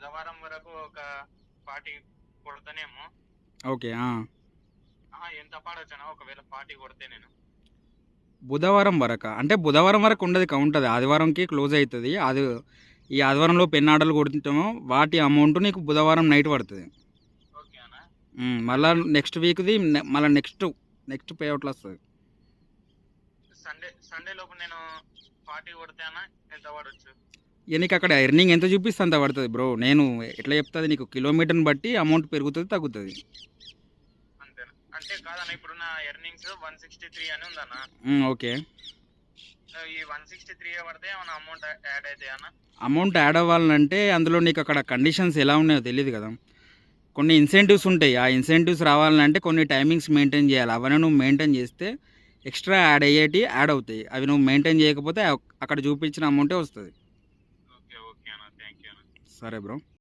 బుధవారం వరకు ఒక 40 కొడతానేమో. ఓకే. ఎంత పాడొచ్చనా ఒకవేళ 40 కొడితే నేను? బుధవారం వరకా? అంటే బుధవారం వరకు ఉండదు కౌంట్, అది ఆదివారంకి క్లోజ్ అవుతుంది. అది ఈ ఆదివారంలోపు ఎన్ని ఆర్డర్లు కొడుతుంటామో వాటి అమౌంట్ నీకు బుధవారం నైట్ పడుతుంది. ఓకే అన్న. మళ్ళీ నెక్స్ట్ వీక్ది మళ్ళీ నెక్స్ట్ పే అవుట్లో వస్తుంది. సండే లోపు నేను 40 కొడితే అన్న ఎంత పడవచ్చు? ఇక నీకు అక్కడ ఎర్నింగ్ ఎంత చూపిస్తే అంత పడుతుంది బ్రో. నేను ఎట్లా చెప్తుంది, నీకు కిలోమీటర్ని బట్టి అమౌంట్ పెరుగుతుంది తగ్గుతుంది. అంతేనా? అంటే కాదన్న, ఇప్పుడు నా ఎర్నింగ్స్ 163 అని ఉందన్న. ఓకే. ఈ 163 పడితే ఏమైనా అమౌంట్ యాడ్ అవుతాయి అన్న? అమౌంట్ యాడ్ అవ్వాలంటే అందులో నీకు అక్కడ కండిషన్స్ ఎలా ఉన్నాయో తెలియదు కదా. కొన్ని ఇన్సెంటివ్స్ ఉంటాయి. ఆ ఇన్సెంటివ్స్ రావాలంటే కొన్ని టైమింగ్స్ మెయింటైన్ చేయాలి. అవన్నీ నువ్వు మెయింటైన్ చేస్తే ఎక్స్ట్రా యాడ్ అవుతాయి. అవి నువ్వు మెయింటైన్ చేయకపోతే అక్కడ చూపించిన అమౌంటే వస్తుంది. ఓకే ఓకే అన్న, థ్యాంక్ యూ అన్న. సరే బ్రో.